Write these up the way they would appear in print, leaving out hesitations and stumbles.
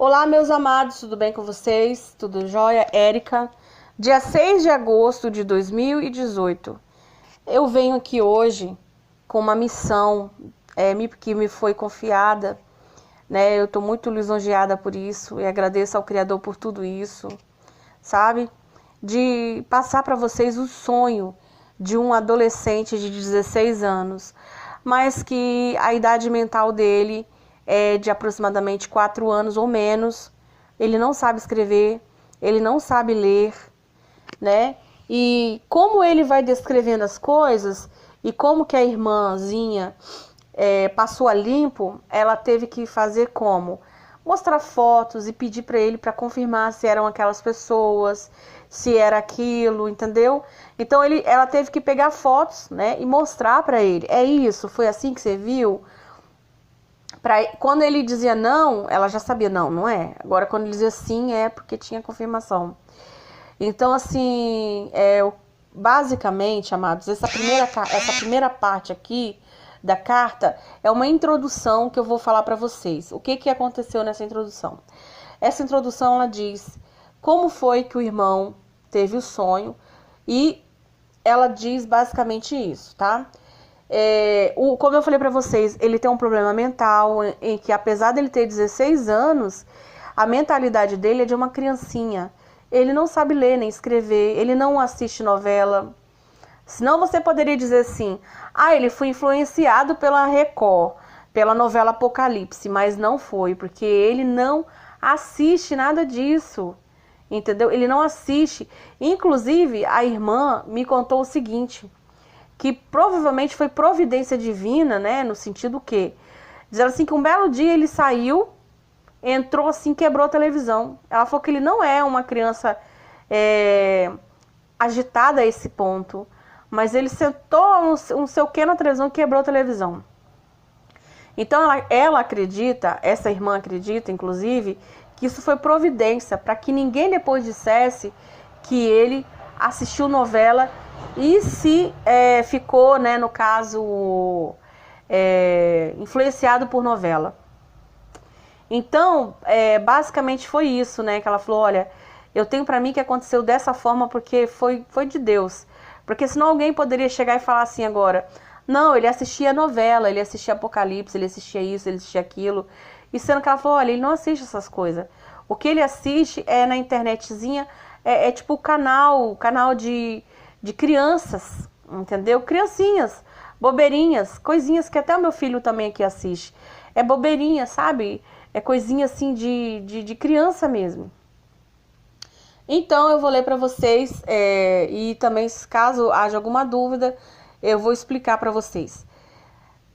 Olá, meus amados, tudo bem com vocês? Tudo jóia? Érica. Dia 6 de agosto de 2018. Eu venho aqui hoje com uma missão que me foi confiada, né? Eu estou muito lisonjeada por isso e agradeço ao Criador por tudo isso, sabe? De passar para vocês o sonho de um adolescente de 16 anos, mas que a idade mental dele é de aproximadamente 4 anos ou menos. Ele não sabe escrever, ele não sabe ler, né? E como ele vai descrevendo as coisas e como que a irmãzinha passou a limpo, ela teve que fazer como? Mostrar fotos e pedir para ele para confirmar se eram aquelas pessoas, se era aquilo, entendeu? Então ela teve que pegar fotos, né, e mostrar para ele. É isso, foi assim que você viu? Quando ele dizia não, ela já sabia, não é. Agora quando ele dizia sim, é porque tinha confirmação. Então, assim, basicamente, amados, essa primeira parte aqui da carta é uma introdução que eu vou falar para vocês. O que aconteceu nessa introdução? Essa introdução, ela diz como foi que o irmão teve o sonho e ela diz basicamente isso, tá? Como eu falei para vocês, ele tem um problema mental em que, apesar dele ter 16 anos, a mentalidade dele é de uma criancinha. Ele não sabe ler nem escrever, ele não assiste novela. Senão você poderia dizer assim, ele foi influenciado pela Record, pela novela Apocalipse, mas não foi, porque ele não assiste nada disso, entendeu? Ele não assiste. Inclusive, a irmã me contou o seguinte, que provavelmente foi providência divina, né, no sentido que, dizendo assim, que um belo dia ele saiu, entrou assim, quebrou a televisão. Ela falou que ele não é uma criança agitada a esse ponto, mas ele sentou um seu quê na televisão e quebrou a televisão. Então ela acredita, essa irmã acredita, inclusive, que isso foi providência, para que ninguém depois dissesse que ele assistiu novela e se ficou, né, no caso, influenciado por novela. Então, basicamente foi isso, né, que ela falou, olha, eu tenho para mim que aconteceu dessa forma porque foi de Deus. Porque senão alguém poderia chegar e falar assim agora, não, ele assistia novela, ele assistia Apocalipse, ele assistia isso, ele assistia aquilo. E sendo que ela falou, olha, ele não assiste essas coisas. O que ele assiste é na internetzinha, tipo canal de crianças, entendeu? Criancinhas, bobeirinhas, coisinhas que até o meu filho também aqui assiste. É bobeirinha, sabe? É coisinha assim de criança mesmo. Então eu vou ler para vocês e também, caso haja alguma dúvida, eu vou explicar para vocês.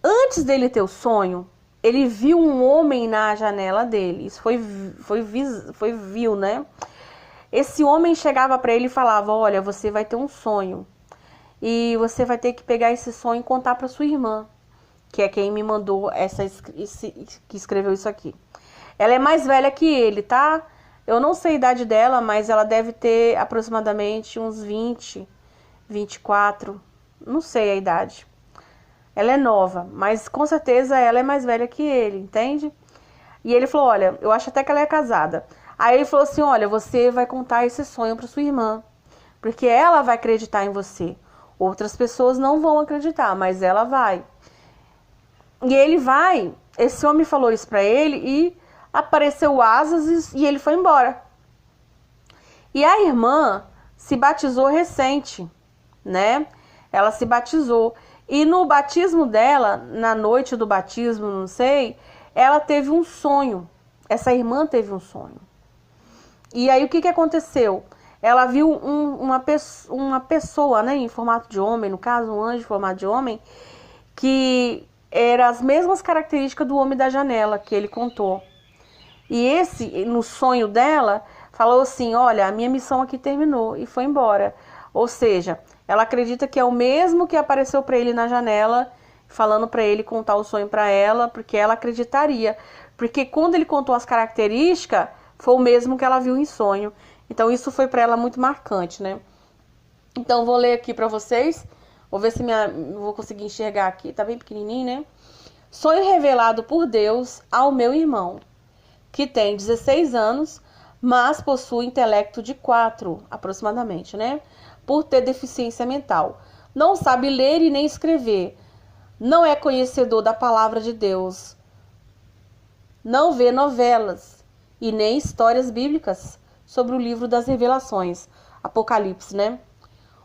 Antes dele ter o sonho, ele viu um homem na janela dele. Isso foi viu, né? Esse homem chegava para ele e falava, olha, você vai ter um sonho e você vai ter que pegar esse sonho e contar para sua irmã, que é quem me mandou que escreveu isso aqui. Ela é mais velha que ele, tá? Eu não sei a idade dela, mas ela deve ter aproximadamente uns 20, 24, não sei a idade. Ela é nova, mas com certeza ela é mais velha que ele, entende? E ele falou, olha, eu acho até que ela é casada. Aí ele falou assim, olha, você vai contar esse sonho para sua irmã, porque ela vai acreditar em você. Outras pessoas não vão acreditar, mas ela vai. E ele vai, esse homem falou isso para ele e apareceu asas e ele foi embora. E a irmã se batizou recente, né? Ela se batizou. E no batismo dela, na noite do batismo, não sei, ela teve um sonho. Essa irmã teve um sonho. E aí o que aconteceu? Ela viu uma pessoa, né, em formato de homem, no caso um anjo em formato de homem, que era as mesmas características do homem da janela que ele contou. E esse, no sonho dela, falou assim, olha, a minha missão aqui terminou, e foi embora. Ou seja, ela acredita que é o mesmo que apareceu para ele na janela, falando para ele contar o sonho para ela, porque ela acreditaria. Porque quando ele contou as características, foi o mesmo que ela viu em sonho. Então isso foi para ela muito marcante, né? Então vou ler aqui para vocês, vou ver se vou conseguir enxergar aqui, tá bem pequenininho, né? Sonho revelado por Deus ao meu irmão. que tem 16 anos, mas possui intelecto de 4, aproximadamente, né? Por ter deficiência mental. Não sabe ler e nem escrever. Não é conhecedor da palavra de Deus. Não vê novelas e nem histórias bíblicas sobre o livro das Revelações, Apocalipse, né?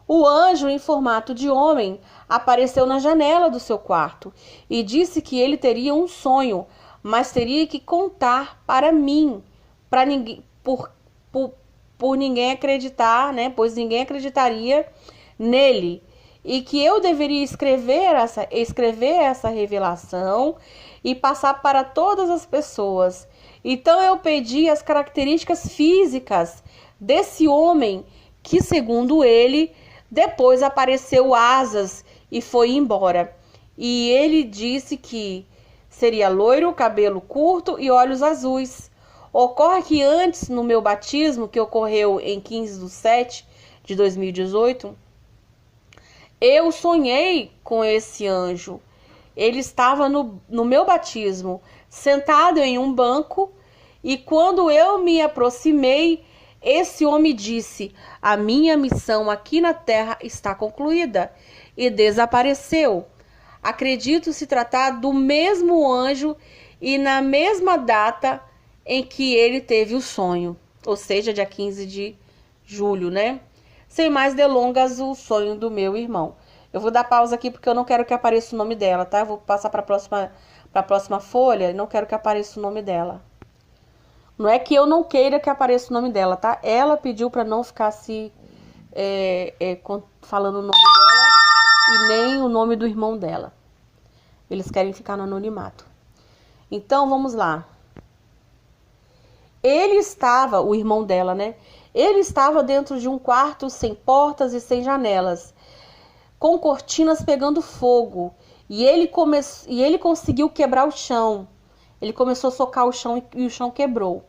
O anjo, em formato de homem, apareceu na janela do seu quarto e disse que ele teria um sonho, mas teria que contar para mim, para ninguém, por ninguém acreditar, né? Pois ninguém acreditaria nele, e que eu deveria escrever essa revelação e passar para todas as pessoas. Então eu pedi as características físicas desse homem que, segundo ele, depois apareceu asas e foi embora. E ele disse que seria loiro, cabelo curto e olhos azuis. Ocorre que antes, no meu batismo, que ocorreu em 15/7 de 2018, eu sonhei com esse anjo. Ele estava no meu batismo, sentado em um banco, e quando eu me aproximei, esse homem disse: a minha missão aqui na terra está concluída, e desapareceu. Acredito se tratar do mesmo anjo e na mesma data em que ele teve o sonho, ou seja, dia 15 de julho, né? Sem mais delongas, o sonho do meu irmão. Eu vou dar pausa aqui porque eu não quero que apareça o nome dela, tá? Eu vou passar para a próxima folha e não quero que apareça o nome dela. Não é que eu não queira que apareça o nome dela, tá? Ela pediu para não ficar falando o nome dela e nem o nome do irmão dela. Eles querem ficar no anonimato. Então, vamos lá. Ele estava, o irmão dela, né? Ele estava dentro de um quarto sem portas e sem janelas, com cortinas pegando fogo. E ele conseguiu quebrar o chão. Ele começou a socar o chão e o chão quebrou.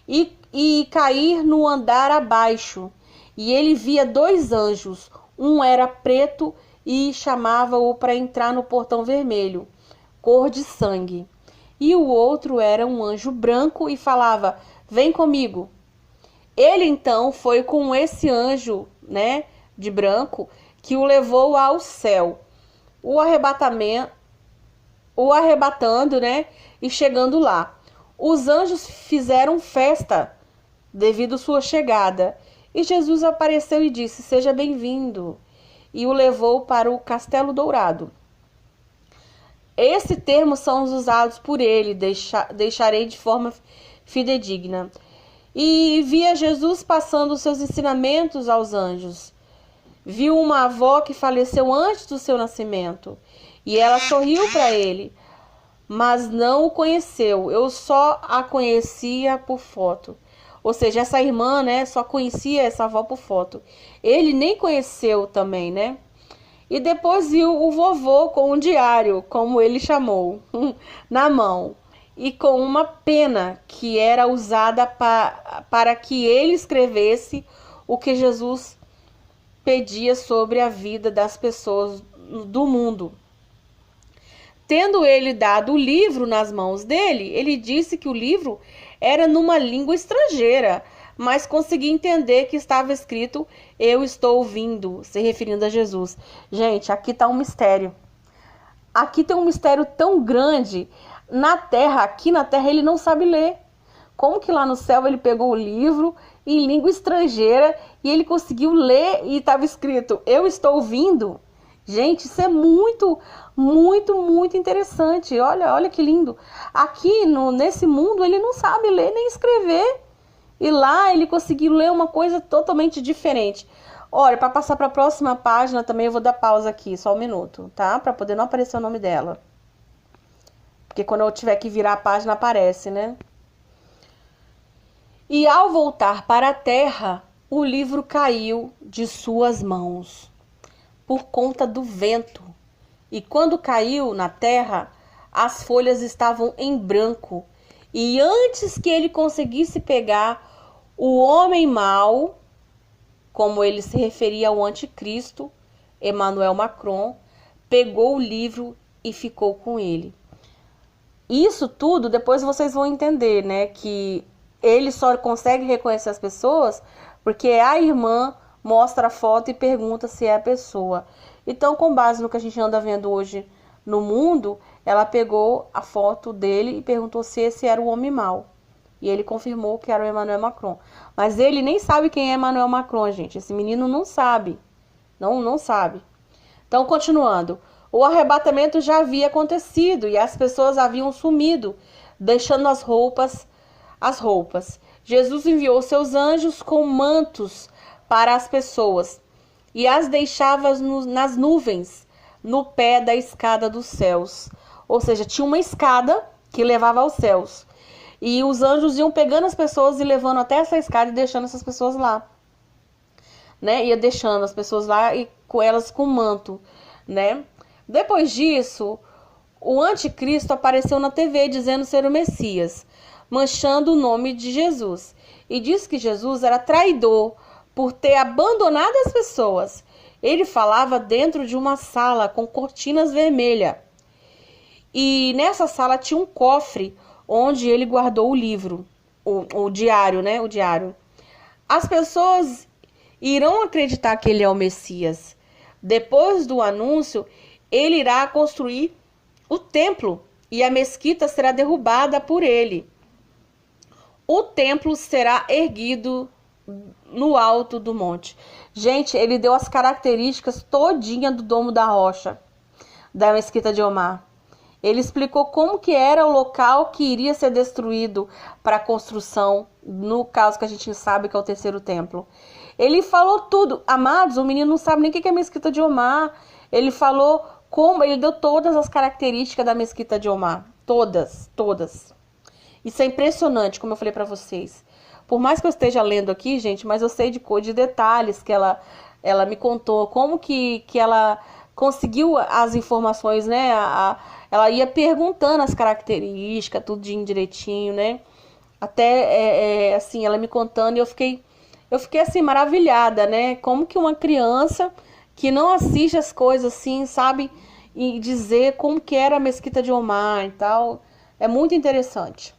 E cair no andar abaixo. E ele via 2 anjos. Um era preto e chamava-o para entrar no portão vermelho, cor de sangue. E o outro era um anjo branco e falava: vem comigo. Ele então foi com esse anjo, né, de branco, que o levou ao céu, o arrebatando, né, e chegando lá. Os anjos fizeram festa devido à sua chegada, e Jesus apareceu e disse: seja bem-vindo, e o levou para o Castelo Dourado. Esses termos são usados por ele, deixarei de forma fidedigna. E via Jesus passando os seus ensinamentos aos anjos. Viu uma avó que faleceu antes do seu nascimento, e ela sorriu para ele, mas não o conheceu. Eu só a conhecia por foto. Ou seja, essa irmã, né, só conhecia essa avó por foto. Ele nem conheceu também, né? E depois viu o vovô com um diário, como ele chamou, na mão, e com uma pena que era usada para que ele escrevesse o que Jesus pedia sobre a vida das pessoas do mundo. Tendo ele dado o livro nas mãos dele, ele disse que o livro era numa língua estrangeira, mas consegui entender que estava escrito: eu estou ouvindo, se referindo a Jesus. Gente, aqui está um mistério. Aqui tem um mistério tão grande. Aqui na terra, ele não sabe ler. Como que lá no céu ele pegou o livro em língua estrangeira e ele conseguiu ler e estava escrito: eu estou ouvindo? Gente, isso é muito, muito, muito interessante. Olha que lindo. Aqui nesse mundo ele não sabe ler nem escrever. E lá ele conseguiu ler uma coisa totalmente diferente. Olha, para passar para a próxima página também eu vou dar pausa aqui, só um minuto, tá? Para poder não aparecer o nome dela. Porque quando eu tiver que virar a página aparece, né? E ao voltar para a terra, o livro caiu de suas mãos por conta do vento. E quando caiu na terra, as folhas estavam em branco. E antes que ele conseguisse pegar, o homem mau, como ele se referia ao anticristo, Emmanuel Macron, pegou o livro e ficou com ele. Isso tudo depois vocês vão entender, né? Que ele só consegue reconhecer as pessoas porque a irmã mostra a foto e pergunta se é a pessoa. Então, com base no que a gente anda vendo hoje no mundo, ela pegou a foto dele e perguntou se esse era o homem mau. E ele confirmou que era o Emmanuel Macron. Mas ele nem sabe quem é Emmanuel Macron, gente. Esse menino não sabe. Não sabe. Então, continuando. O arrebatamento já havia acontecido e as pessoas haviam sumido, deixando as roupas. Jesus enviou seus anjos com mantos para as pessoas e as deixava nas nuvens, no pé da escada dos céus. Ou seja, tinha uma escada que levava aos céus. E os anjos iam pegando as pessoas e levando até essa escada e deixando essas pessoas lá. Né? Ia deixando as pessoas lá e com elas com manto, né? Depois disso, o anticristo apareceu na TV dizendo ser o Messias, manchando o nome de Jesus. E disse que Jesus era traidor por ter abandonado as pessoas. Ele falava dentro de uma sala com cortinas vermelhas. E nessa sala tinha um cofre onde ele guardou o livro, o diário, né? O diário. As pessoas irão acreditar que ele é o Messias. Depois do anúncio, ele irá construir o templo e a mesquita será derrubada por ele. O templo será erguido no alto do monte. Gente, ele deu as características todinha do Domo da Rocha, da mesquita de Omar. Ele explicou como que era o local que iria ser destruído para a construção, no caso que a gente sabe que é o terceiro templo. Ele falou tudo. Amados, o menino não sabe nem o que é a mesquita de Omar. Ele falou como, ele deu todas as características da mesquita de Omar. Todas. Isso é impressionante, como eu falei para vocês. Por mais que eu esteja lendo aqui, gente, mas eu sei de detalhes que ela me contou, como que ela conseguiu as informações, né? Ela ia perguntando as características, tudo direitinho, né? Até, assim, ela me contando e eu fiquei assim, maravilhada, né? Como que uma criança que não assiste as coisas assim, sabe? E dizer como que era a mesquita de Omar e tal. É muito interessante.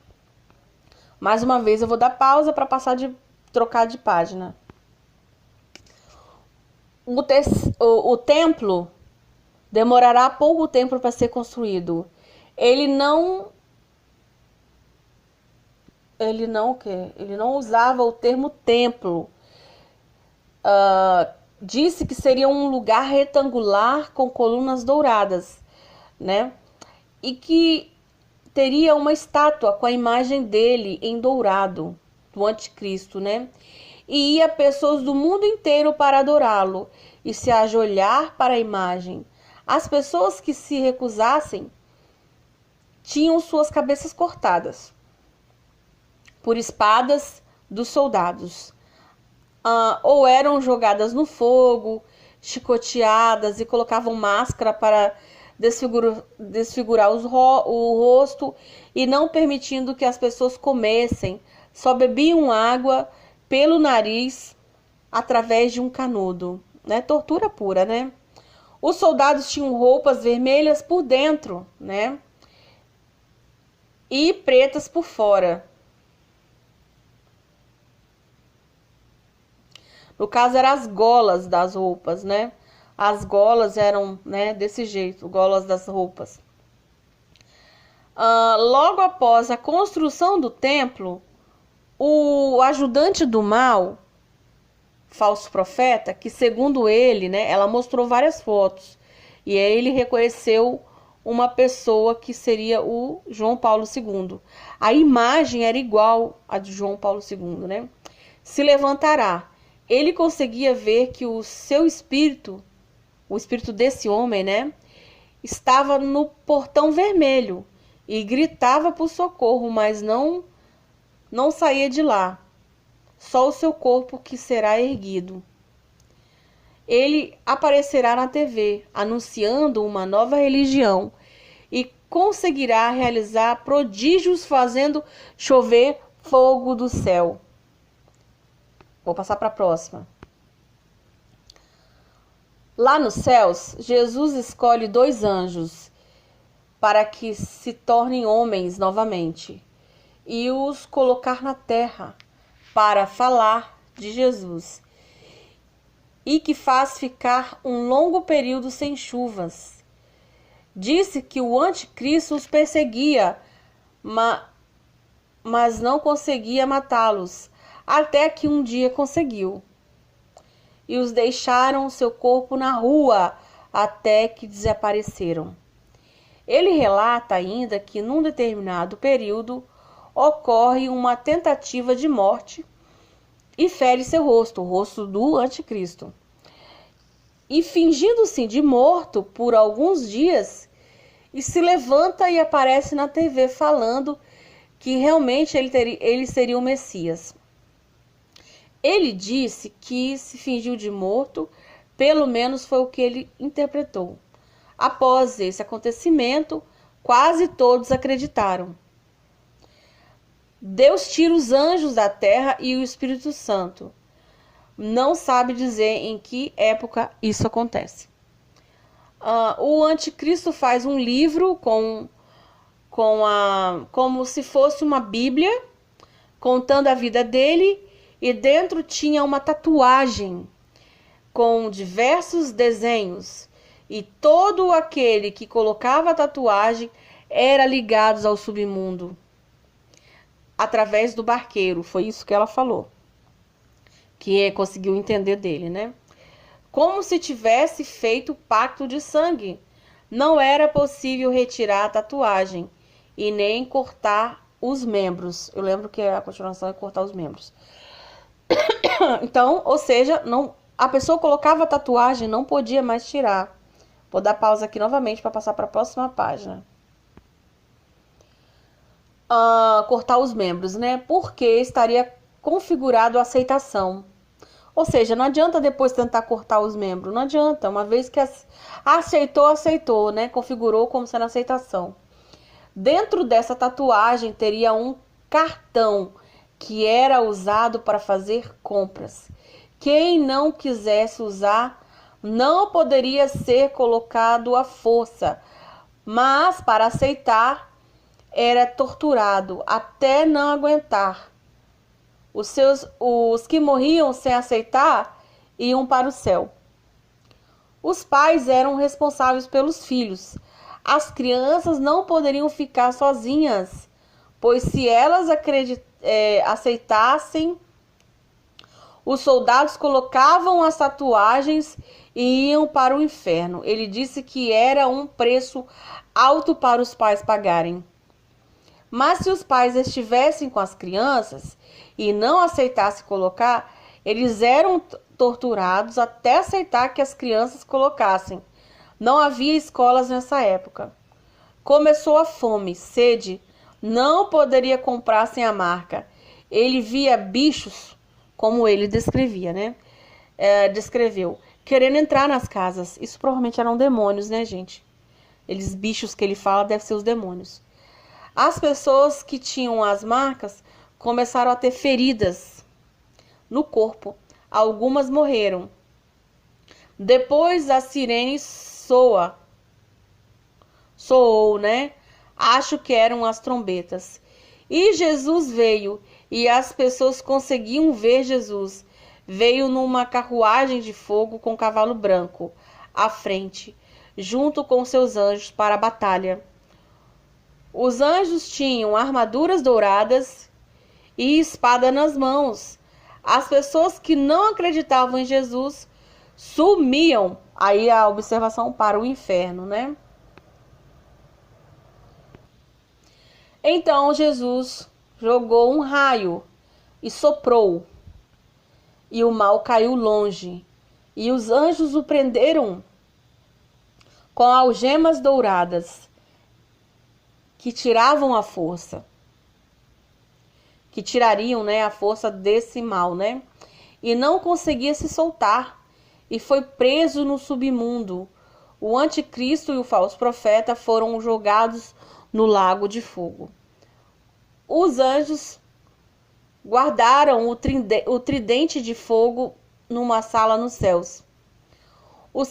Mais uma vez eu vou dar pausa para trocar de página. O templo demorará pouco tempo para ser construído. Ele não usava o termo templo. Disse que seria um lugar retangular com colunas douradas, né? E que teria uma estátua com a imagem dele em dourado, do anticristo, né? E ia pessoas do mundo inteiro para adorá-lo e se ajoelhar para a imagem. As pessoas que se recusassem tinham suas cabeças cortadas por espadas dos soldados. Ou eram jogadas no fogo, chicoteadas e colocavam máscara para desfigurar o rosto e não permitindo que as pessoas comessem, só bebiam água pelo nariz através de um canudo, né? Tortura pura, né? Os soldados tinham roupas vermelhas por dentro, né? E pretas por fora. No caso, eram as golas das roupas, né? As golas eram, né, desse jeito, golas das roupas. Logo após a construção do templo, o ajudante do mal, falso profeta, que segundo ele, né, ela mostrou várias fotos, e aí ele reconheceu uma pessoa que seria o João Paulo II. A imagem era igual a de João Paulo II, né? Se levantará. Ele conseguia ver que o seu espírito, o espírito desse homem, né, estava no portão vermelho e gritava por socorro, mas não saía de lá. Só o seu corpo que será erguido. Ele aparecerá na TV, anunciando uma nova religião e conseguirá realizar prodígios fazendo chover fogo do céu. Vou passar para a próxima. Lá nos céus, Jesus escolhe 2 anjos para que se tornem homens novamente, e os colocar na terra para falar de Jesus, e que faz ficar um longo período sem chuvas. Disse que o anticristo os perseguia, mas não conseguia matá-los, até que um dia conseguiu. E os deixaram seu corpo na rua, até que desapareceram. Ele relata ainda que num determinado período ocorre uma tentativa de morte e fere seu rosto, o rosto do anticristo. E fingindo-se de morto por alguns dias, e se levanta e aparece na TV falando que realmente ele seria o Messias. Ele disse que se fingiu de morto, pelo menos foi o que ele interpretou. Após esse acontecimento, quase todos acreditaram. Deus tira os anjos da terra e o Espírito Santo. Não sabe dizer em que época isso acontece. O anticristo faz um livro como se fosse uma Bíblia, contando a vida dele, e dentro tinha uma tatuagem com diversos desenhos, e todo aquele que colocava a tatuagem era ligado ao submundo através do barqueiro. Foi isso que ela falou, que conseguiu entender dele, né? Como se tivesse feito pacto de sangue. Não era possível retirar a tatuagem e nem cortar os membros. Eu lembro que a continuação é cortar os membros. Então, ou seja, a pessoa colocava a tatuagem, não podia mais tirar. Vou dar pausa aqui novamente para passar para a próxima página. Cortar os membros, né? Porque estaria configurado a aceitação. Ou seja, não adianta depois tentar cortar os membros. Não adianta. Uma vez que aceitou, né? Configurou como sendo aceitação. Dentro dessa tatuagem teria um cartão que era usado para fazer compras. Quem não quisesse usar não poderia ser colocado à força, mas para aceitar era torturado até não aguentar. Os que morriam sem aceitar iam para o céu. Os pais eram responsáveis pelos filhos. As crianças não poderiam ficar sozinhas, pois se elas aceitassem, os soldados colocavam as tatuagens e iam para o inferno. Ele disse que era um preço alto para os pais pagarem. Mas se os pais estivessem com as crianças e não aceitassem colocar, eles eram torturados até aceitar que as crianças colocassem. Não havia escolas nessa época. Começou a fome, sede, não poderia comprar sem a marca. Ele via bichos, como ele descrevia, né? Descreveu, querendo entrar nas casas. Isso provavelmente eram demônios, né, gente? Eles bichos que ele fala devem ser os demônios. As pessoas que tinham as marcas começaram a ter feridas no corpo. Algumas morreram. Depois a sirene soou, né? Acho que eram as trombetas. E Jesus veio, e as pessoas conseguiam ver Jesus. Veio numa carruagem de fogo com cavalo branco à frente, junto com seus anjos para a batalha. Os anjos tinham armaduras douradas e espada nas mãos. As pessoas que não acreditavam em Jesus sumiam. Aí a observação para o inferno, né? Então Jesus jogou um raio e soprou, e o mal caiu longe, e os anjos o prenderam com algemas douradas, que tiravam a força, que tirariam, né, a força desse mal, né? E não conseguia se soltar, e foi preso no submundo. O anticristo e o falso profeta foram jogados no lago de fogo. Os anjos guardaram o tridente de fogo numa sala nos céus. O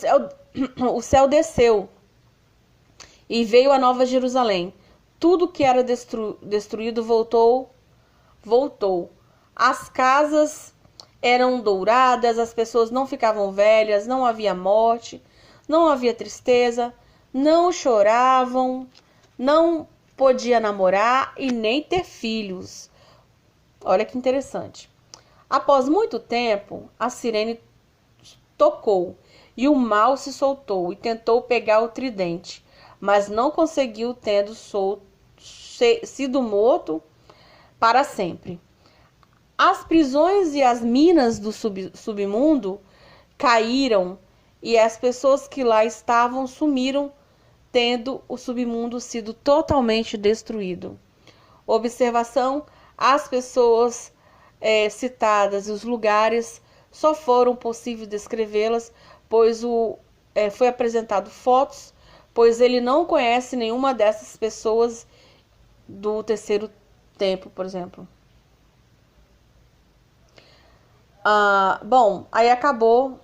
céu desceu e veio a Nova Jerusalém. Tudo que era destruído voltou. As casas eram douradas, as pessoas não ficavam velhas, não havia morte, não havia tristeza, não choravam, não podia namorar e nem ter filhos. Olha que interessante. Após muito tempo, a sirene tocou e o mal se soltou e tentou pegar o tridente, mas não conseguiu, tendo sido morto para sempre. As prisões e as minas do submundo caíram e as pessoas que lá estavam sumiram, tendo o submundo sido totalmente destruído. Observação: as pessoas citadas e os lugares só foram possível descrevê-las, pois foi apresentado fotos, pois ele não conhece nenhuma dessas pessoas do terceiro templo, por exemplo. Bom, aí acabou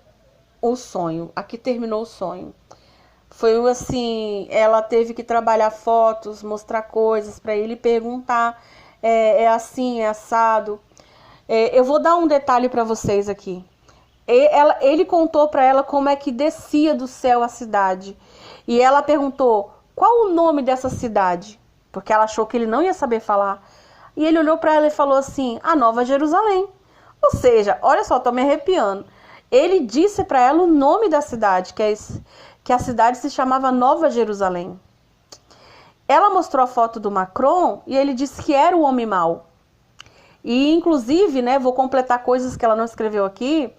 o sonho. Aqui terminou o sonho. Foi assim, ela teve que trabalhar fotos, mostrar coisas para ele, perguntar, é assim, é assado. Eu vou dar um detalhe para vocês aqui. Ele contou para ela como é que descia do céu a cidade. E ela perguntou, qual o nome dessa cidade? Porque ela achou que ele não ia saber falar. E ele olhou para ela e falou assim, a Nova Jerusalém. Ou seja, olha só, tô me arrepiando. Ele disse para ela o nome da cidade, que a cidade se chamava Nova Jerusalém. Ela mostrou a foto do Macron e ele disse que era o homem mau. E inclusive, né, vou completar coisas que ela não escreveu aqui,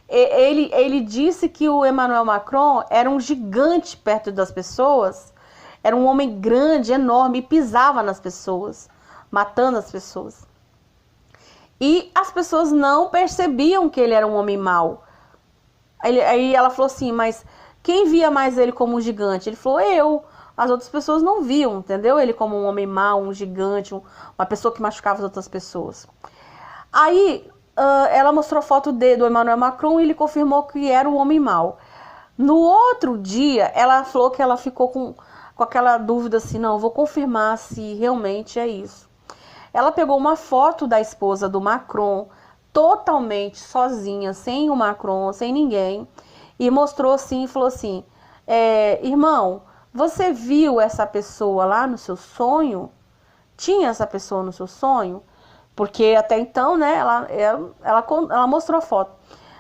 ele disse que o Emmanuel Macron era um gigante perto das pessoas, era um homem grande, enorme, e pisava nas pessoas, matando as pessoas. E as pessoas não percebiam que ele era um homem mau. Aí ela falou assim, mas quem via mais ele como um gigante? Ele falou, eu. As outras pessoas não viam, entendeu? Ele como um homem mau, um gigante, uma pessoa que machucava as outras pessoas. Aí ela mostrou foto do Emmanuel Macron e ele confirmou que era o homem mau. No outro dia, ela falou que ela ficou com aquela dúvida assim, não, vou confirmar se realmente é isso. Ela pegou uma foto da esposa do Macron, totalmente sozinha, sem o Macron, sem ninguém, e mostrou assim e falou assim, irmão, você viu essa pessoa lá no seu sonho? Tinha essa pessoa no seu sonho? Porque até então, né, ela mostrou a foto.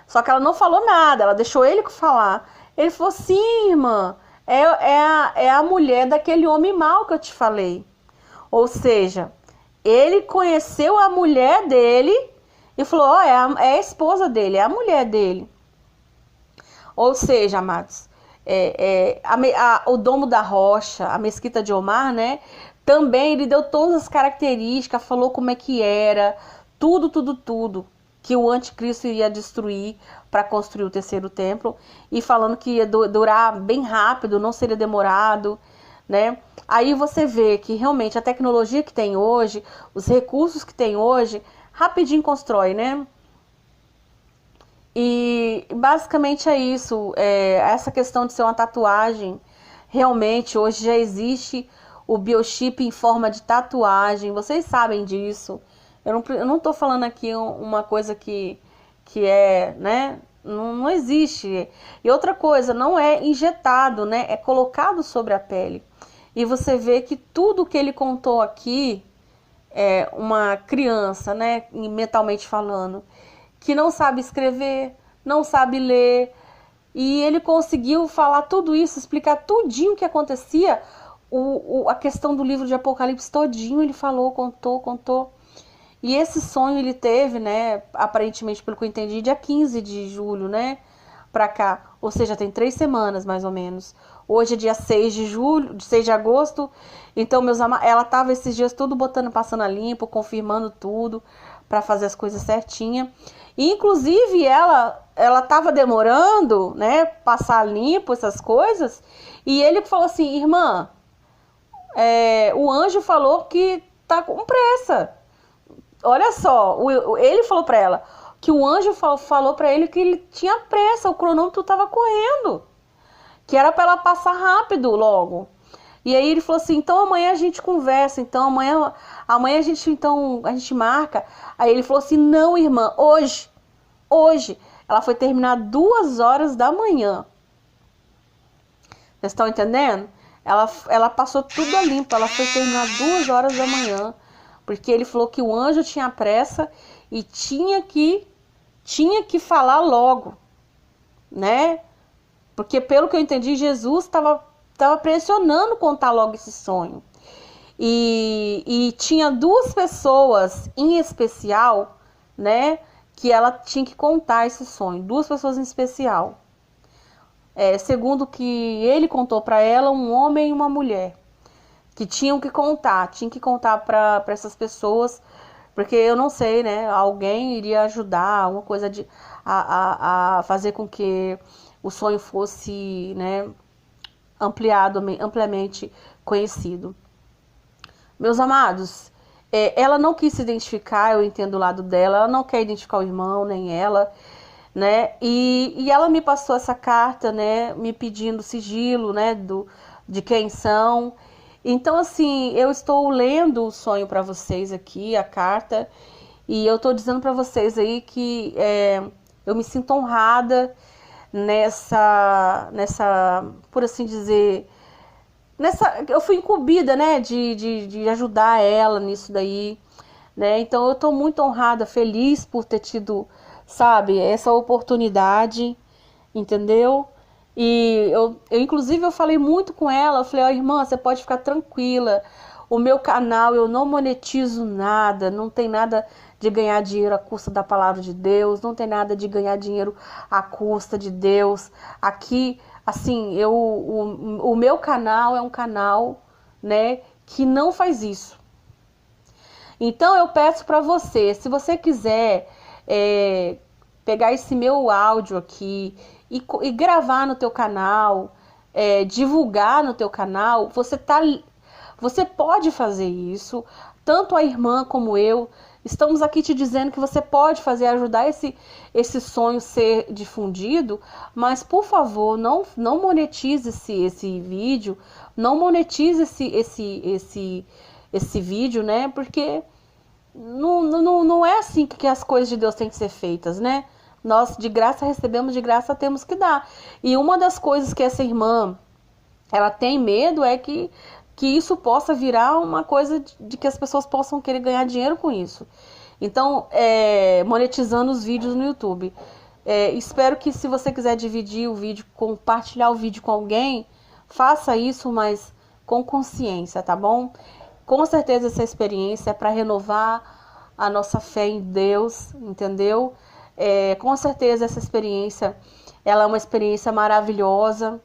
Só que ela não falou nada, ela deixou ele falar. Ele falou, sim, irmã, é a mulher daquele homem mau que eu te falei. Ou seja, ele conheceu a mulher dele e falou, é a esposa dele, é a mulher dele. Ou seja, amados, o Domo da Rocha, a Mesquita de Omar, né? Também ele deu todas as características, falou como é que era, tudo que o anticristo iria destruir para construir o terceiro templo, e falando que ia durar bem rápido, não seria demorado, né? Aí você vê que realmente a tecnologia que tem hoje, os recursos que tem hoje, rapidinho constrói, né? E basicamente é isso, essa questão de ser uma tatuagem, realmente hoje já existe o biochip em forma de tatuagem, vocês sabem disso. Eu não tô falando aqui uma coisa que é, né, não existe. E outra coisa, não é injetado, né, é colocado sobre a pele. E você vê que tudo que ele contou aqui é uma criança, né, mentalmente falando, que não sabe escrever, não sabe ler, e ele conseguiu falar tudo isso, explicar tudinho o que acontecia, a questão do livro de Apocalipse todinho ele falou, contou. E esse sonho ele teve, né, aparentemente, pelo que eu entendi, dia 15 de julho, né, pra cá, ou seja, tem 3 semanas mais ou menos. Hoje é dia 6 de agosto, então ela tava esses dias tudo passando a limpo, confirmando tudo, para fazer as coisas certinha. E, inclusive, ela tava demorando, né, passar limpo essas coisas, e ele falou assim, irmã, o anjo falou que tá com pressa. Olha só, ele falou para ela que o anjo falou para ele que ele tinha pressa, o cronômetro tava correndo, que era para ela passar rápido logo. E aí ele falou assim, então amanhã a gente conversa, então amanhã a gente marca. Aí ele falou assim, não, irmã, hoje. Ela foi terminar 2 horas da manhã. Vocês estão entendendo? Ela passou tudo a limpo, ela foi terminar 2 horas da manhã, porque ele falou que o anjo tinha pressa e tinha que falar logo, né? Porque pelo que eu entendi, Jesus estava pressionando contar logo esse sonho. E tinha 2 pessoas em especial, né? Que ela tinha que contar esse sonho. 2 pessoas em especial. Segundo o que ele contou para ela, um homem e uma mulher. Que tinham que contar para essas pessoas, porque eu não sei, né? Alguém iria ajudar, alguma coisa a fazer com que o sonho fosse, né, ampliamente conhecido. Meus amados, ela não quis se identificar, eu entendo o lado dela, ela não quer identificar o irmão, nem ela, né? E ela me passou essa carta, né, me pedindo sigilo, né, de quem são. Então, assim, eu estou lendo o sonho para vocês aqui, a carta, e eu estou dizendo para vocês aí que eu me sinto honrada nessa, por assim dizer, eu fui incumbida, né, de ajudar ela nisso daí, né? Então eu tô muito honrada, feliz por ter tido, sabe, essa oportunidade, entendeu? E inclusive eu falei muito com ela, eu falei, ó, irmã, você pode ficar tranquila. O meu canal eu não monetizo nada, não tem nada de ganhar dinheiro à custa da palavra de Deus, não tem nada de ganhar dinheiro à custa de Deus. Aqui, assim, o meu canal é um canal, né, que não faz isso. Então eu peço para você, se você quiser pegar esse meu áudio aqui e gravar no teu canal, divulgar no teu canal, você pode fazer isso. Tanto a irmã como eu estamos aqui te dizendo que você pode fazer, ajudar esse sonho ser difundido, mas por favor, não monetize esse vídeo, não monetize esse vídeo, né? Porque não é assim que as coisas de Deus têm que ser feitas, né? Nós de graça recebemos, de graça temos que dar. E uma das coisas que essa irmã ela tem medo é que isso possa virar uma coisa de que as pessoas possam querer ganhar dinheiro com isso. Então, monetizando os vídeos no YouTube. Espero que, se você quiser dividir o vídeo, compartilhar o vídeo com alguém, faça isso, mas com consciência, tá bom? Com certeza essa experiência é para renovar a nossa fé em Deus, entendeu? Com certeza essa experiência, ela é uma experiência maravilhosa,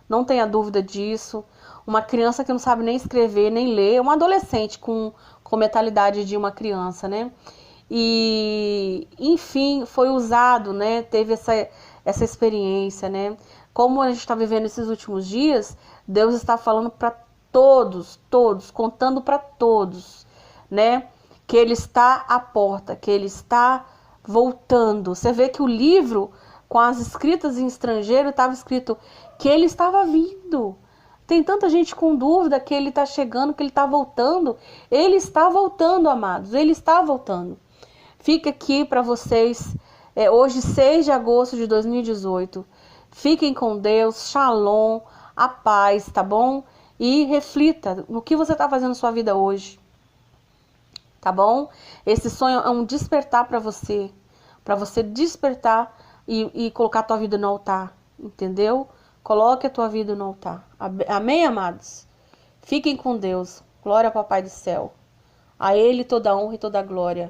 não tenha dúvida disso. Uma criança que não sabe nem escrever, nem ler, uma adolescente com mentalidade de uma criança, né? E, enfim, foi usado, né? Teve essa experiência, né? Como a gente está vivendo esses últimos dias, Deus está falando para todos, contando para todos, né? Que Ele está à porta, que Ele está voltando. Você vê que o livro, com as escritas em estrangeiro, estava escrito que Ele estava vindo. Tem tanta gente com dúvida que Ele está chegando, que Ele está voltando. Ele está voltando, amados, Ele está voltando. Fica aqui para vocês, hoje 6 de agosto de 2018. Fiquem com Deus, shalom, a paz, tá bom? E reflita no que você está fazendo na sua vida hoje, tá bom? Esse sonho é um despertar para você despertar e colocar a tua vida no altar, entendeu? Coloque a tua vida no altar. Amém, amados? Fiquem com Deus. Glória ao Papai do céu. A Ele toda a honra e toda a glória.